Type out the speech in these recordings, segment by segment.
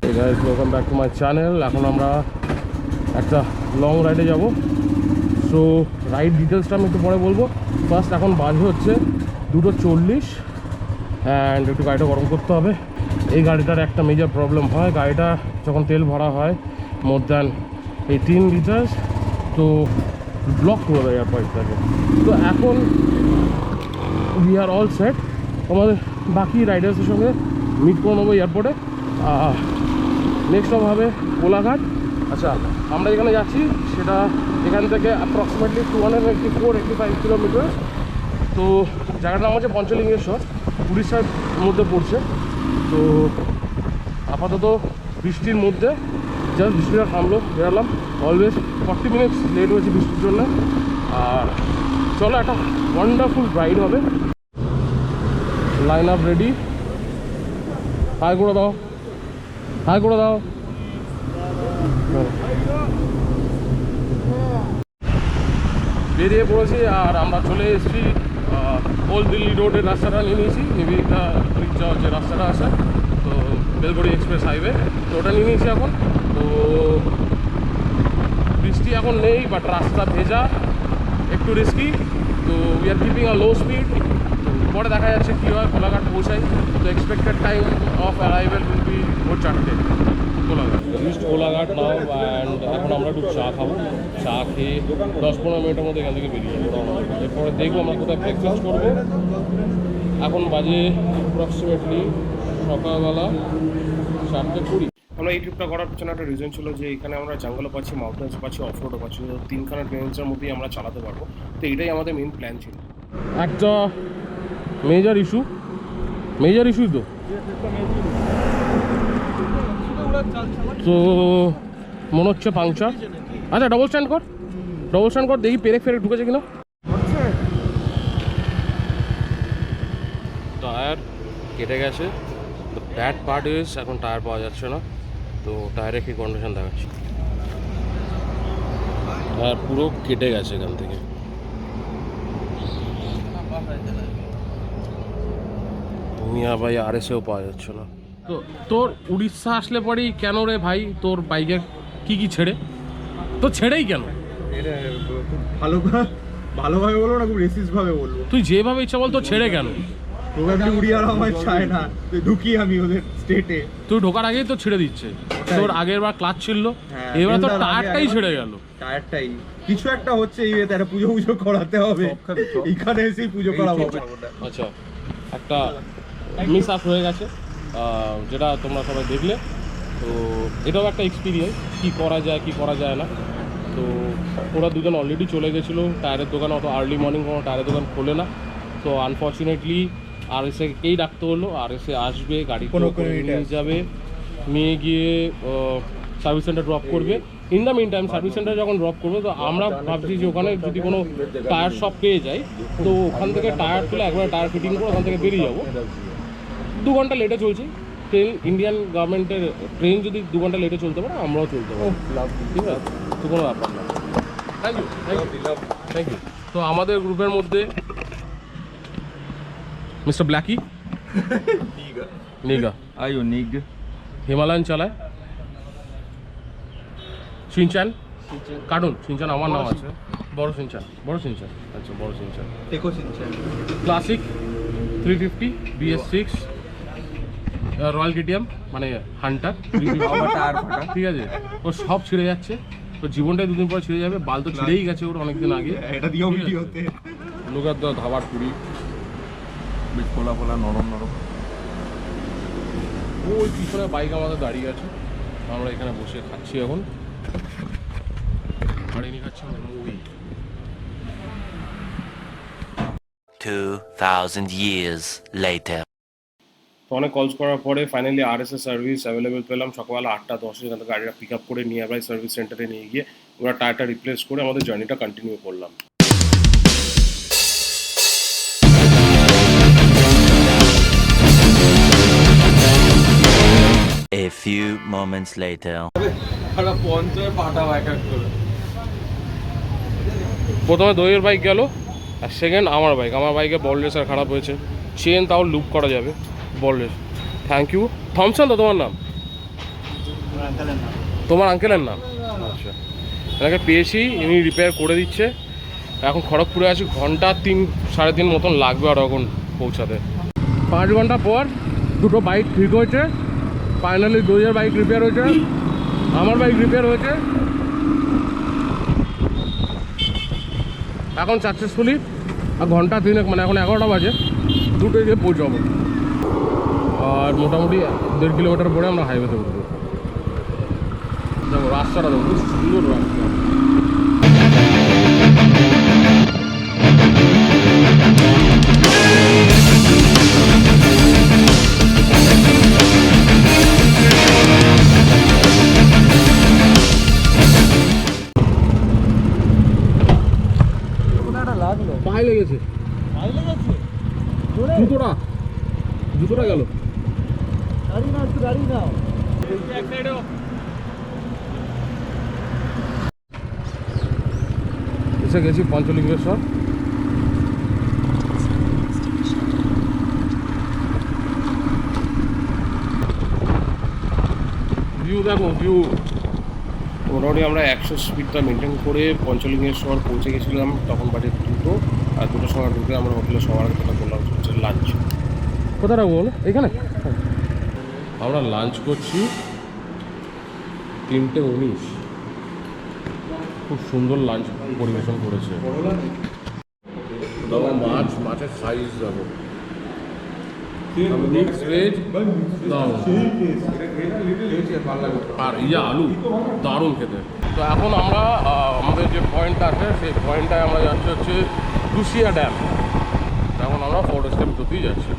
Hey guys, welcome back to my channel. এখন আমরা একটা লং রাইডে যাব। সো রাইড ডিটেলসটা আমি একটু পরে বলবো। ফার্স্ট এখন বাজে হচ্ছে 2:40 অ্যান্ড একটু গাড়িটা গরম করতে হবে। এই গাড়িটার একটা মেজর প্রবলেম হয়, গাড়িটা যখন তেল ভরা হয় মোর দ্যান 18 লিটার্স তো ব্লক করে দেয় এয়ার পাইপটাকে। তো এখন উই আর অল সেট, আমাদের বাকি রাইডার্সের সঙ্গে মিট করে নেবো এয়ারপোর্টে। নেক্সট হবে কোলাঘাট। আচ্ছা, আমরা যেখানে যাচ্ছি সেটা এখান থেকে অ্যাপ্রক্সিমেটলি 284-85 কিলোমিটার। তো জায়গাটার নাম হচ্ছে পঞ্চলিঙ্গেশ্বর, উড়িষ্যার মধ্যে পড়ছে। তো আপাতত বৃষ্টির মধ্যে জাস্ট বৃষ্টিটা থামলো, বেরালাম। অলওয়েজ 40 মিনিটস লেট হয়েছে বৃষ্টির জন্য। আর চলো, একটা ওয়ান্ডারফুল রাইড হবে। লাইন আপ রেডি, হাই করে দাও, হাই করে দাও। বেরিয়ে পড়েছি আর আমরা চলে এসেছি ওল্ড দিল্লি রোডের রাস্তাটা নিয়ে নিয়েছি। নিবিড়া ব্রিজ যাওয়ার যে রাস্তাটা আছে, তো বেলগড়ি এক্সপ্রেস হাইওয়ে, তো ওটা নিয়ে নিয়েছি এখন। তো বৃষ্টি এখন নেই, বাট রাস্তা ভেজা, একটু রিস্কি। তো we are keeping a low speed. পরে দেখা যাচ্ছে কী হয়, কোলাঘাট পৌঁছাই। তো expected time of arrival will be ভোর 4টে Kolaghat. Reached Kolaghat now and এখন আমরা একটু চা খাবো। চা খেয়ে 10-15 মিনিটের মধ্যে এখান থেকে বেরিয়ে যাবো। এরপরে দেখবো আমরা কোথায় ব্রেকফাস্ট করবো। এখন বাজে অ্যাপ্রক্সিমেটলি সকালবেলা 4:20। আমরা এই ট্রিপটা করার পিছনে একটা রিজন ছিল যে এখানে আমরা জঙ্গলও পাচ্ছি, মাউন্টেন্স পাচ্ছি, অফরোডও পাচ্ছি। তো তিনখানা ট্রেন্সের মধ্যেই আমরা চালাতে পারবো। তো এটাই আমাদের মেন প্ল্যান ছিল। একটা মেজর ইস্যু তো মনে হচ্ছে পাংচার। আচ্ছা, ডবল স্ট্যান্ড কর, দেখি পেরেক ঢুকেছে কিনা। টায়ার কেটে গেছে। তো ব্যাড পার্ট ইজ এখন টায়ার পাওয়া যাচ্ছে না। তো টায়ারের কি কন্ডিশন দেখাচ্ছে, টায়ার পুরো কেটে গেছে এখান থেকে। মিয়া ভাই আরএসেও পাওয়া যাচ্ছে না। তো তোর উড়িষ্যা আসলে পরেই কেন রে ভাই তোর বাইকের কি ছেড়ে, তো ছেড়েই কেন? এটা খুব ভালোভাবে বলবো না, খুব রেসিস ভাবে বলবো। তুই যেভাবে ইচ্ছা বল, তো ছেড়ে কেন? প্রবাবলি উড়িয়ারা আমায় চায় না, ঢুকি আমি ওদের স্টেটে। তুই ঢোকার আগেই তো ছেড়ে দিচ্ছে। তোর আগের বার ক্লাচ ছিল, এবার তো টায়ারটাই ছেড়ে গেল। টায়ারটাই কিছু একটা হচ্ছে, এই তারা পুজো করাতে হবে, এইখানে এসেই পুজো করা হবে। আচ্ছা, একটা মিস আপ হয়ে গেছে, যেটা তোমরা সবাই দেখলে। তো এটাও একটা এক্সপিরিয়েন্স, কি করা যায় না। তো ওরা দুজন অলরেডি চলে গেছিলো টায়ারের দোকানে। অত আর্লি মর্নিং কোনো টায়ারের দোকান খোলে না। তো আনফর্চুনেটলি আরএসএকেই ডাকতে হলো। আরএসএ আসবে, গাড়ি নিয়ে যাবে, নিয়ে গিয়ে সার্ভিস সেন্টার ড্রপ করবে। In the mean time service centre যখন ড্রপ করবে, তো আমরা ভাবছি যে ওখানে যদি কোনো টায়ার শপ পেয়ে যাই, তো ওখান থেকে টায়ার তুলে একবারে টায়ার ফিটিং করে ওখান থেকে বেরিয়ে যাবো। 2 ঘন্টা লেটে চলছে ট্রেন, ইন্ডিয়ান গভর্নমেন্টের ট্রেন যদি 2 ঘন্টা লেটে চলতে পারে, আমরাও চলতে পারি। ঠিক আছে, তো কোনো ব্যাপার না। Thank you. তো আমাদের গ্রুপের মধ্যে মিস্টার ব্ল্যাকি, নিগা হিমালয়ান চালায়, সিনচান কার্টুন, সিনচান আমার নাম আছে, বড় সিনচান। আচ্ছা, বড় Shinchan, Classic 350 BS6 Royal KTM, মানে হান্টার 350। ঠিক আছে, ও সব ছিঁড়ে যাচ্ছে। তো জীবনটাই 2 দিন পরে ছিঁড়ে যাবে। বাল তো ছিঁড়েই গেছে ওর অনেকদিন আগে। এটা দিয়েও ভিডিওতে লোকের তো ধাবার পুরি বেশ ফোলা নরম। ওই পিছনে বাইক আমাদের দাঁড়িয়ে আছে, আমরা এখানে বসে খাচ্ছি এখন। গাড়ি খাচ্ছি মুভি। 2000 years later. তো অনেক কলস করার পরে ফাইনালি আরএসএ সার্ভিস অ্যাভেলেবেল পেলাম। সকালবেলা 8:10 এখান থেকে গাড়িটা পিক আপ করে নিয়ে আবার সার্ভিস সেন্টারে নিয়ে গিয়ে ওরা টায়ারটা রিপ্লেস করে আমাদের জার্নিটা কন্টিনিউ করলাম। A few moments later. প্রথমে দইয়ের বাইক গেল, আর সেকেন্ড আমার বাইকে বল রেসার খারাপ হয়েছে। চেন তাও লুপ করা যাবে, ball race. Thank you. Thomson তো তোমার নাম? তোমার আঙ্কেলের নাম? আচ্ছা, এনাকে পেয়েছি, ইনি রিপেয়ার করে দিচ্ছে। এখন খড়গপুরে আছি, ঘন্টা 3-3.5 মতন লাগবে আর এখন পৌঁছাতে। 5 ঘন্টা পর দুটো বাইক ঠিক হয়েছে। ফাইনালি 2 বাইক রিপেয়ার হয়েছে, আমার বাইক রিপেয়ার হয়েছে। এখন সাকসেসফুলি আর ঘন্টা 3 মানে এখন 11টা বাজে, দুটোই গিয়ে পৌঁছাবো। আর মোটামুটি 1.5 কিলোমিটার পরে আমরা হাইওয়েতে উঠবো। দেখো রাস্তাটা দেখো, খুব সুন্দর রাস্তা। পায়ে লেগেছে, জুতোটা গেল। এসে গেছি পঞ্চলিঙ্গেশ্বর। ভিউ দেখো, ভিউ। মোটামুটি আমরা 100 স্পিডটা মেনটেন করে পঞ্চলিঙ্গেশ্বর পৌঁছে গেছিলাম, তখন বাজে 2টো। আর 2টোর সময় ঢুকে আমরা হোটেলে সবার আগে যেটা করলাম হচ্ছে লাঞ্চ। কোথায় রাখবো বলো? এখানে আমরা লাঞ্চ করছি 3:19। খুব সুন্দর লাঞ্চ পরিবেশন করেছে। দেখো মাছের সাইজ দেখো, মিক্স ভেজ আর আলু দারুণ খেতে। তো এখন আমরা আমাদের যে পয়েন্টটা আছে সেই পয়েন্টটায় আমরা যাচ্ছি হচ্ছে রুশিয়া ড্যাম। এখন আমরা ফরেস্টের ভিতরতেই যাচ্ছি।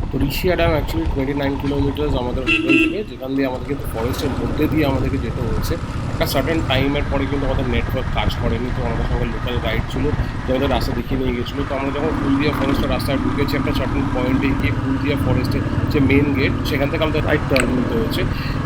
তো রিশিয়া ড্যাম অ্যাকচুয়ালি 29 কিলোমিটার্স আমাদের হোটেল থেকে, যেখান দিয়ে আমাদের কিন্তু ফরেস্টের মধ্যে দিয়ে আমাদেরকে যেতে হয়েছে। একটা সার্টেন টাইমের পরে কিন্তু আমাদের নেটওয়ার্ক কাজ করেনি, তো আমাদের সঙ্গে লোকাল গাইড ছিল যে আমাদের রাস্তা দেখিয়ে নিয়ে গেছিলো। তো আমরা যখন কুলদিয়া ফরেস্টের রাস্তায় ঢুকেছি, একটা সার্টেন পয়েন্টে গিয়ে কুলদিয়া ফরেস্টের যে মেন গেট সেখান থেকে আমাদের রাইট টার্ন নিতে হয়েছে।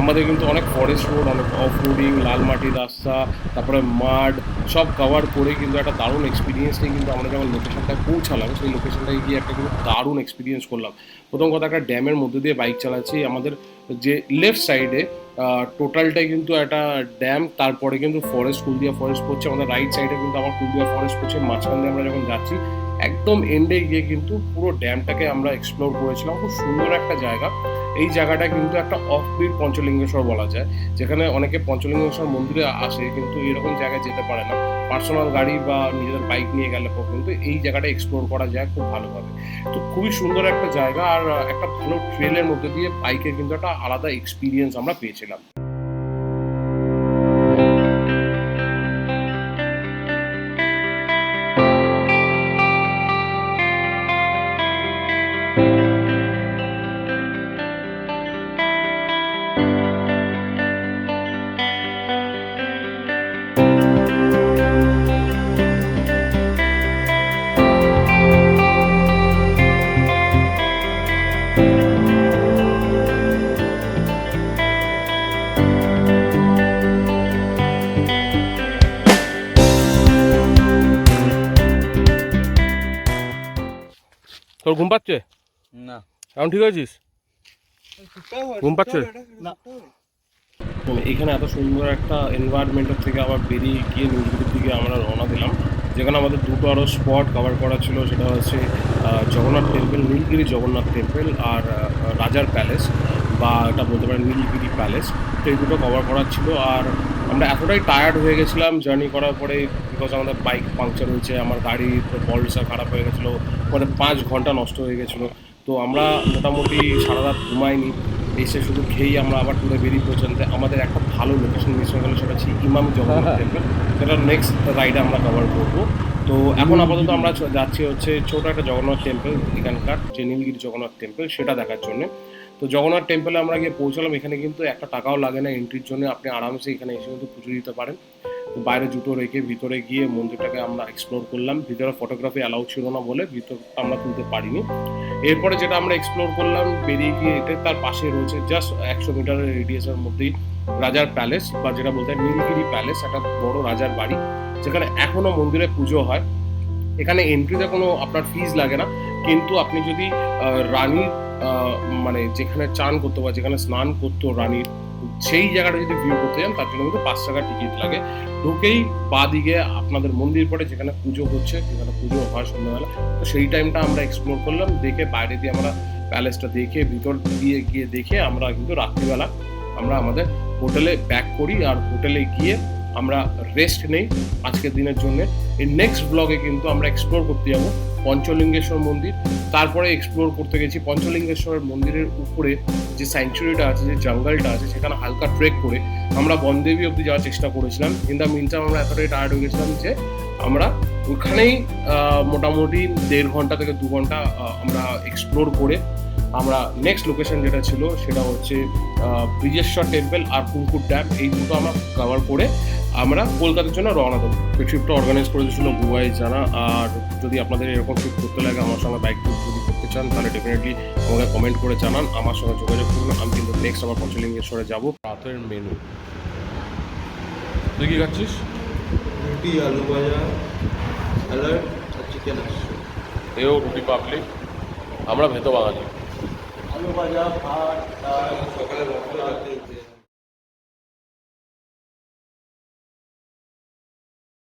আমাদের কিন্তু অনেক ফরেস্ট রোড, অনেক অফ রোডিং, লাল মাটির রাস্তা, তারপরে মাড সব কভার করে কিন্তু একটা দারুণ এক্সপিরিয়েন্স নিয়ে কিন্তু আমরা যখন লোকেশনটায় পৌঁছালাম, সেই লোকেশনটায় গিয়ে একটা কিন্তু দারুণ এক্সপিরিয়েন্স করলাম। প্রথম কথা, একটা ড্যামের মধ্যে দিয়ে বাইক চালাচ্ছি। আমাদের যে লেফট সাইডে টোটালটাই কিন্তু একটা ড্যাম, তারপরে কিন্তু ফরেস্ট, কুলদিয়া ফরেস্ট পড়ছে। আমাদের রাইট সাইডে কিন্তু আমার কুলদিয়া ফরেস্ট পড়ছে। মাঝখান দিয়ে আমরা যখন যাচ্ছি একদম এন্ডে গিয়ে কিন্তু পুরো ড্যামটাকে আমরা এক্সপ্লোর করেছিলাম। খুব সুন্দর একটা জায়গা। এই জায়গাটা কিন্তু একটা অফবিট পঞ্চলিঙ্গেশ্বর বলা যায়, যেখানে অনেকে পঞ্চলিঙ্গেশ্বর মন্দিরে আসে কিন্তু এরকম জায়গায় যেতে পারে না। পার্সোনাল গাড়ি বা নিজেদের বাইক নিয়ে গেলে কিন্তু এই জায়গাটা এক্সপ্লোর করা যায় খুব ভালোভাবে। তো খুবই সুন্দর একটা জায়গা, আর একটা ভালো ট্রেলের মধ্যে দিয়ে বাইকের কিন্তু একটা আলাদা এক্সপিরিয়েন্স আমরা পেয়েছিলাম। তোর ঘুম পাচ্ছে না? এখন ঠিক আছিস? ঘুম পাচ্ছে না? এখানে এত সুন্দর একটা এনভায়রনমেন্টের থেকে আবার বেরিয়ে গিয়ে নীলগিরির দিকে আমরা রওনা দিলাম, যেখানে আমাদের দুটো আরও স্পট কভার করা ছিল। সেটা হচ্ছে জগন্নাথ টেম্পল, নীলগিরি জগন্নাথ টেম্পল, আর রাজার প্যালেস, বা এটা বলতে পারেন নীলগিরি প্যালেস। তো এই দুটো কভার করার ছিল। আর আমরা এতটাই টায়ার্ড হয়ে গেছিলাম জার্নি করার পরে, বিকজ আমাদের বাইক পাংচার হয়েছে, আমার গাড়ির বলসা খারাপ হয়ে গেছিলো, মানে 5 ঘন্টা নষ্ট হয়ে গেছিলো। তো আমরা মোটামুটি সারা রাত ঘুমাইনি, এসে শুধু খেয়েই আমরা আবার টুরে বেরিয়ে পৌঁছাতে আমাদের একটা ভালো লোকেশন মিস হয়ে গেলো। সেটা হচ্ছে ইমাম জগন্নাথ টেম্পল, সেটা নেক্সট রাইডে আমরা কভার করবো। তো এখন আপাতত আমরা যাচ্ছি হচ্ছে ছোটো একটা জগন্নাথ টেম্পল, এখানকার যে নীলগিরি জগন্নাথ টেম্পল সেটা দেখার জন্য। তো জগন্নাথ টেম্পলে আমরা গিয়ে পৌঁছালাম। এখানে কিন্তু একটা টাকাও লাগে না এন্ট্রির জন্য, আপনি আরামসে এখানে এসে কিন্তু পুজো দিতে পারেন। তো বাইরে জুতো রেখে ভিতরে গিয়ে মন্দিরটাকে আমরা এক্সপ্লোর করলাম। ভিতরে ফটোগ্রাফি অ্যালাউ ছিল না বলে ভিতরটা আমরা তুলতে পারিনি। এরপরে যেটা আমরা এক্সপ্লোর করলাম, বেরিয়ে গিয়ে এটা তার পাশে রয়েছে জাস্ট 100 মিটারের রেডিয়াসের মধ্যেই রাজার প্যালেস, বা যেটা বলতে হয় নীলগিরি প্যালেস, একটা বড় রাজার বাড়ি, যেখানে এখনো মন্দিরে পুজো হয়। এখানে এন্ট্রিতে কোনো আপনার ফিজ লাগে না, কিন্তু আপনি যদি রানীর মানে যেখানে চান করতো বা যেখানে স্নান করতো রানীর সেই জায়গাটা যদি ভিউ করতে যান তার জন্য কিন্তু 5 টাকা টিকিট লাগে। ঢুকেই বাঁ দিকে আপনাদের মন্দির পড়ে, যেখানে পুজো হচ্ছে, যেখানে পুজো হয় সন্ধ্যাবেলা। তো সেই টাইমটা আমরা এক্সপ্লোর করলাম, দেখে বাইরে দিয়ে আমরা প্যালেসটা দেখে ভিতর দিয়ে গিয়ে দেখে আমরা কিন্তু রাত্রিবেলা আমরা আমাদের হোটেলে ব্যাক করি। আর হোটেলে গিয়ে আমরা রেস্ট নেই আজকের দিনের জন্য। এই নেক্সট ব্লগে কিন্তু আমরা এক্সপ্লোর করতে যাবো পঞ্চলিঙ্গেশ্বর মন্দির। তারপরে এক্সপ্লোর করতে গেছি পঞ্চলিঙ্গেশ্বর মন্দিরের উপরে যে স্যাংচুরিটা আছে, যে জঙ্গলটা আছে, সেখানে হালকা ট্রেক করে আমরা বনদেবী অবধি যাওয়ার চেষ্টা করেছিলাম। ইন দ্য মিনটাইম আমরা এতটাই টায়ার্ড হয়ে গেছিলাম যে আমরা ওখানেই মোটামুটি 1.5 ঘন্টা থেকে 2 ঘন্টা আমরা এক্সপ্লোর করে আমরা নেক্সট লোকেশন যেটা ছিল সেটা হচ্ছে ব্রিজেশ্বর টেম্পল আর কুঙ্কুর ড্যাম, এই দুটো আমরা কভার করে আমরা কলকাতার জন্য রওনা দেবো। এই ট্রিপটা অর্গানাইজ করে দিয়েছিল বুবাই জানা। আর যদি আপনাদের এরকম ট্রিপ করতে লাগে, আমার সঙ্গে বাইক ট্রিপ যদি করতে চান, তাহলে ডেফিনেটলি আমাকে কমেন্ট করে জানান, আমার সঙ্গে যোগাযোগ করুন। আমি কিন্তু নেক্সট আবার পঞ্চলিঙ্গেশ্বরে যাবো। রাতের মেনু তুই কি খাচ্ছিস? রুটি, আলু ভাজা, স্যালাড আর চিকেন। এও রুটি পাবলিক, আমরা ভেতো বাঙালি। আলু ভাজা, ভাত, ডাল,